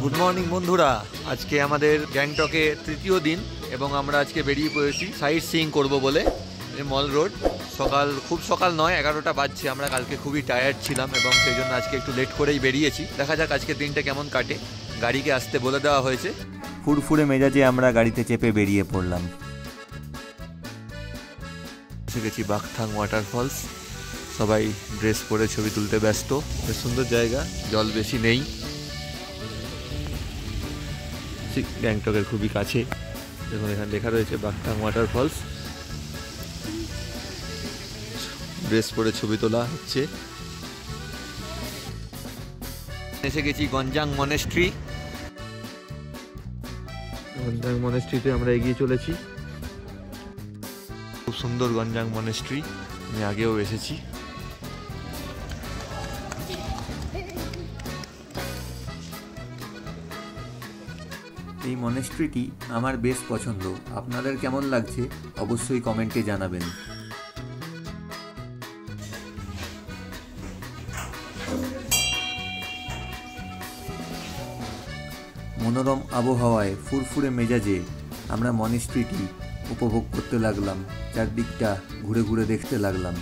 Good morning বন্ধুরা, আজকে আমাদের গ্যাংটকে তৃতীয় দিন এবং আমরা আজকে বেরিয়ে পড়েছি সাইট সিইং করব বলে মল রোড। খুব সকাল নয়, 11টা বাজছে। আমরা কালকে খুবই টায়ার্ড ছিলাম এবং সেই জন্য আজকে একটু লেট করেই বেরিয়েছি। দেখা যাক আজকের দিনটা কেমন কাটে। গাড়িকে আসতে বলে দেওয়া হয়েছে। ফুরফুরে মেজাজে আমরা গাড়িতে চেপে বেরিয়ে পড়লাম। এসে গেছি বাকথাং ওয়াটারফলস। সবাই ড্রেস পরে ছবি তুলতে ব্যস্ত। বেশ সুন্দর জায়গা, জল বেশি নেই, গ্যাংটকের খুবই কাছে। দেখুন এখানে লেখা রয়েছে বাকথাং ওয়াটারফলস। ড্রেস পরে ছবি তোলা হচ্ছে। এসে গেছি গঞ্জাং মনেস্ট্রি। গঞ্জাং মনেস্ট্রিতে আমরা এগিয়ে চলেছি। খুব সুন্দর গঞ্জাং মনেস্ট্রি, আমি আগেও এসেছি। এই মনেস্ট্রিটি আমার বেশ পছন্দ। আপনাদের কেমন লাগছে অবশ্যই কমেন্টে জানাবেন। মনোরম আবহাওয়ায় ফুরফুরে মেজাজে আমরা মনেস্ট্রিটি উপভোগ করতে লাগলাম। চারদিকটা ঘুরে ঘুরে দেখতে লাগলাম।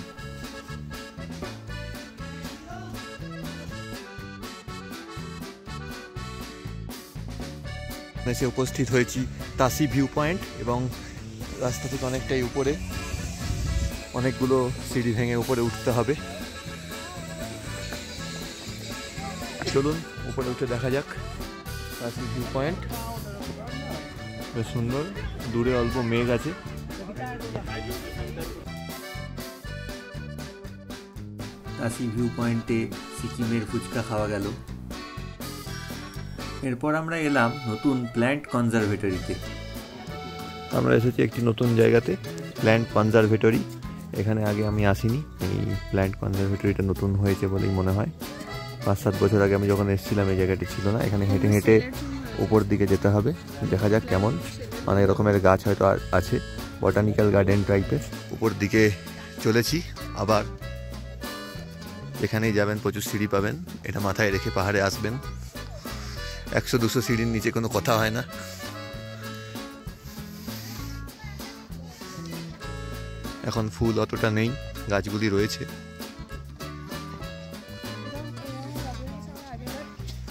এসে উপস্থিত হয়েছি তাসি ভিউ পয়েন্ট এবং রাস্তা থেকে অনেকটাই উপরে, অনেকগুলো সিঁড়ি ভেঙে উপরে উঠতে হবে। চলুন উপরে উঠে দেখা যাক তাসি ভিউ পয়েন্ট। বেশ সুন্দর, দূরে অল্প মেঘ আছে। তাসি ভিউ পয়েন্টে সিকিমের ফুচকা খাওয়া গেল। এরপর আমরা এলাম নতুন প্ল্যান্ট কনজারভেটরিতে। আমরা এসেছি একটি নতুন জায়গাতে, প্ল্যান্ট কনজারভেটরি। এখানে আগে আমি আসিনি। এই প্ল্যান্ট কনজারভেটরিটা নতুন হয়েছে বলেই মনে হয়। 5-7 বছর আগে আমি যখন এসেছিলাম এই জায়গাটি ছিল না। এখানে হেঁটে হেঁটে উপর দিকে যেতে হবে। দেখা যাক কেমন, অনেক রকমের গাছ হয়তো আছে, বটানিক্যাল গার্ডেন টাইপের। উপর দিকে চলেছি। আবার যেখানেই যাবেন প্রচুর সিঁড়ি পাবেন, এটা মাথায় রেখে পাহাড়ে আসবেন। 100-200 সিঁড়ির নিচে কোনো কথা হয় না। এখন ফুল অতটা নেই, গাছগুলি রয়েছে।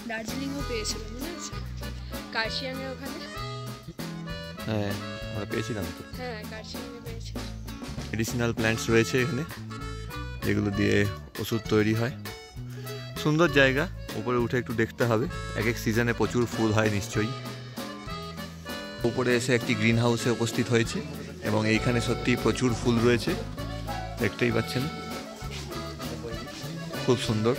দার্জিলিংও পেয়েছিলাম, কার্শিয়াংয়ের ওখানে। হ্যাঁ আমরা পেয়েছিলাম তো। হ্যাঁ কার্শিয়াংয়ে পেয়েছিলাম। মেডিসিনাল প্ল্যান্টস রয়েছে এখানে, যেগুলো দিয়ে ওষুধ তৈরি হয়। সুন্দর জায়গা, উপরে উঠে একটু দেখতে হবে। এক এক সিজনে প্রচুর ফুল হয় নিশ্চয়ই। উপরে এসে একটি গ্রিন হাউসে উপস্থিত হয়েছে এবং এইখানে সত্যি প্রচুর ফুল রয়েছে, দেখতেই পাচ্ছেন। খুব সুন্দর।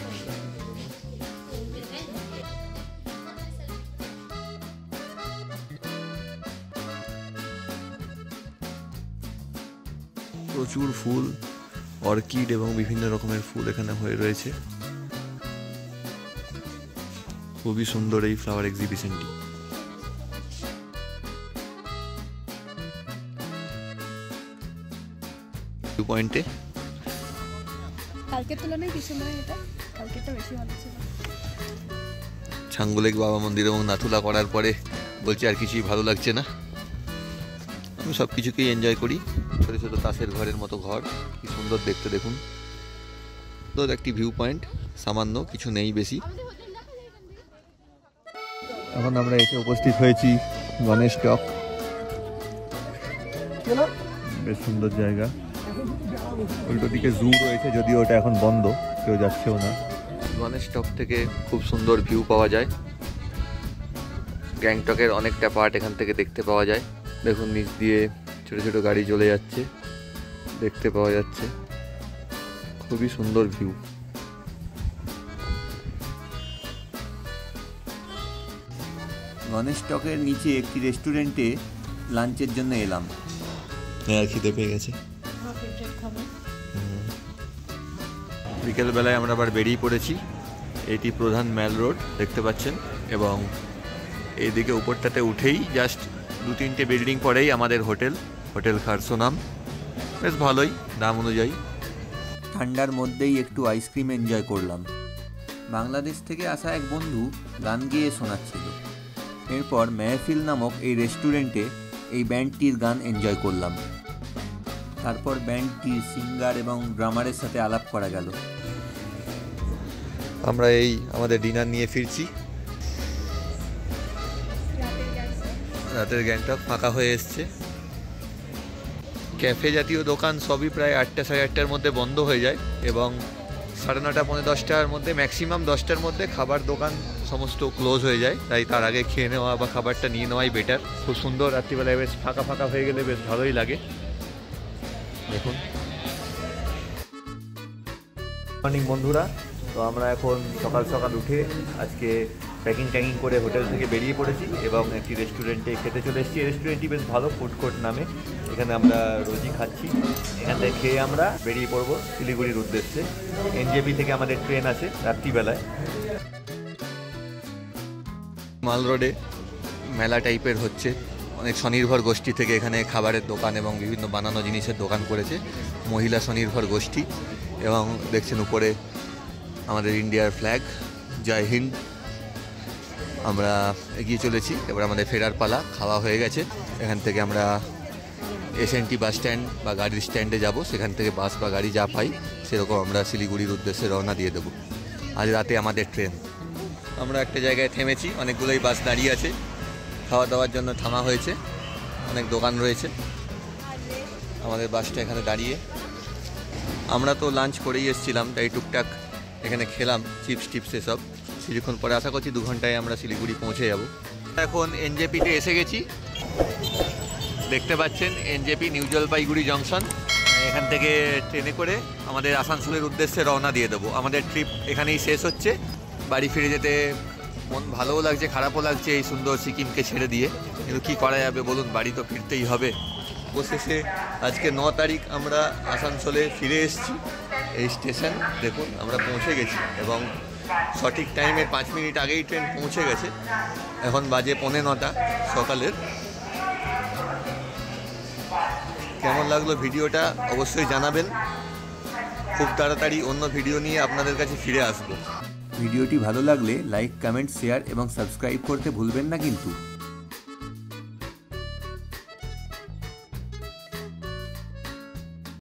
প্রচুর ফুল, অর্কিড এবং বিভিন্ন রকমের ফুল এখানে হয়ে রয়েছে। খুবই সুন্দর এই ফ্লাওয়ার এক্সিবিশনটি। ভিউ পয়েন্টে কালকের তুলনায় কিছু নয়, এটা কালকেরটা বেশি ভালো ছিল। ছাঙ্গুলেক বাবা মন্দির এবং নাথুলা করার পরে বলছি আর কিছুই ভালো লাগছে না। আমি সব কিছুকেই এনজয় করি। ছোট ছোট তাসের ঘরের মতো ঘর, কি সুন্দর দেখতে দেখুন। তো একটি ভিউ পয়েন্ট, সামান্য কিছু নেই বেশি। এখন আমরা এসে উপস্থিত হয়েছি গণেশ টক। বেশ সুন্দর জায়গা। উল্টো দিকে জু রয়েছে, যদিও ওটা এখন বন্ধ, কেউ যাচ্ছেও না। গণেশ টক থেকে খুব সুন্দর ভিউ পাওয়া যায়। গ্যাংটকের অনেকটা পার্ট এখান থেকে দেখতে পাওয়া যায়। দেখুন নিচ দিয়ে ছোট ছোট গাড়ি চলে যাচ্ছে, দেখতে পাওয়া যাচ্ছে। খুবই সুন্দর ভিউ। গণেশ টকের নিচে একটি রেস্টুরেন্টে লাঞ্চের জন্য এলাম। হ্যাঁ খিদে পেয়ে গেছে। বিকেলবেলায় আমরা আবার বেরিয়ে পড়েছি। এটি প্রধান মেল রোড দেখতে পাচ্ছেন এবং এইদিকে উপরটাতে উঠেই জাস্ট 2-3টে বিল্ডিং পরেই আমাদের হোটেল খারসোনাম। বেশ ভালোই দাম অনুযায়ী। ঠান্ডার মধ্যেই একটু আইসক্রিম এনজয় করলাম। বাংলাদেশ থেকে আসা এক বন্ধু গান গেয়ে শোনাচ্ছিল। এরপর মেহফিল নামক এই রেস্টুরেন্টে এই ব্যান্ডটির গান এনজয় করলাম। তারপর ব্যান্ডটির সিঙ্গার এবং ড্রামারের সাথে আলাপ করা গেল। আমরা এই আমাদের ডিনার নিয়ে ফিরছি। রাতের গ্যাংটক ফাঁকা হয়ে এসছে। ক্যাফে জাতীয় দোকান সবই প্রায় 8টা সাড়ে 8টার মধ্যে বন্ধ হয়ে যায় এবং 9:30 পৌনে 10টার মধ্যে ম্যাক্সিমাম 10টার মধ্যে খাবার দোকান সমস্ত ক্লোজ হয়ে যায়। তাই তার আগে খেয়ে নেওয়া বা খাবারটা নিয়ে নেওয়াই বেটার। খুব সুন্দর, রাত্রিবেলায় বেশ ফাঁকা ফাঁকা হয়ে গেলে বেশ ভালোই লাগে। দেখুন, মর্নিং বন্ধুরা। তো আমরা এখন সকাল সকাল উঠে আজকে প্যাকিং করে হোটেল থেকে বেরিয়ে পড়েছি এবং একটি রেস্টুরেন্টে খেতে চলে এসেছি। এই রেস্টুরেন্টটি বেশ ভালো, ফুড কোর্ট নামে। এখানে আমরা রোজই খাচ্ছি। এখান থেকে খেয়ে আমরা বেরিয়ে পড়বো শিলিগুড়ির উদ্দেশ্যে। এনজেপি থেকে আমাদের ট্রেন আছে রাত্রিবেলায়। মাল রোডে মেলা টাইপের হচ্ছে, অনেক স্বনির্ভর গোষ্ঠী থেকে এখানে খাবারের দোকান এবং বিভিন্ন বানানো জিনিসের দোকান করেছে মহিলা স্বনির্ভর গোষ্ঠী। এবং দেখছেন উপরে আমাদের ইন্ডিয়ার ফ্ল্যাগ, জয় হিন্দ। আমরা এগিয়ে চলেছি, এবার আমাদের ফেরার পালা। খাওয়া হয়ে গেছে। এখান থেকে আমরা এসএনটি বাস স্ট্যান্ড বা গাড়ির স্ট্যান্ডে যাব। সেখান থেকে বাস বা গাড়ি যা পাই সেরকম আমরা শিলিগুড়ির উদ্দেশ্যে রওনা দিয়ে দেবো। আজ রাতে আমাদের ট্রেন। আমরা একটা জায়গায় থেমেছি, অনেকগুলোই বাস দাঁড়িয়ে আছে। খাওয়া দাওয়ার জন্য থামা হয়েছে, অনেক দোকান রয়েছে। আমাদের বাসটা এখানে দাঁড়িয়ে। আমরা তো লাঞ্চ করেই এসেছিলাম, তাই টুকটাক এখানে খেলাম চিপস টিপস এসব। কিছুক্ষণ পরে আশা করছি 2 ঘন্টায় আমরা শিলিগুড়ি পৌঁছে যাব। এখন এনজেপিতে এসে গেছি। দেখতে পাচ্ছেন এনজেপি নিউ জলপাইগুড়ি জংশন। এখান থেকে ট্রেনে করে আমাদের আসানসোলের উদ্দেশ্যে রওনা দিয়ে দেবো। আমাদের ট্রিপ এখানেই শেষ হচ্ছে। বাড়ি ফিরে যেতে মন ভালোও লাগছে, খারাপও লাগছে এই সুন্দর সিকিমকে ছেড়ে দিয়ে। কিন্তু কী করা যাবে বলুন, বাড়ি তো ফিরতেই হবে। অবশেষে আজকে 9 তারিখ আমরা আসানসোলে ফিরে এসেছি। এই স্টেশন দেখুন, আমরা পৌঁছে গেছি এবং সঠিক টাইমের 5 মিনিট আগেই ট্রেন পৌঁছে গেছে। এখন বাজে 9:45 সকালের। কেমন লাগলো ভিডিওটা অবশ্যই জানাবেন। খুব তাড়াতাড়ি অন্য ভিডিও নিয়ে আপনাদের কাছে ফিরে আসবো। ভিডিওটি ভালো লাগলে লাইক, কমেন্ট, শেয়ার এবং সাবস্ক্রাইব করতে ভুলবেন না কিন্তু।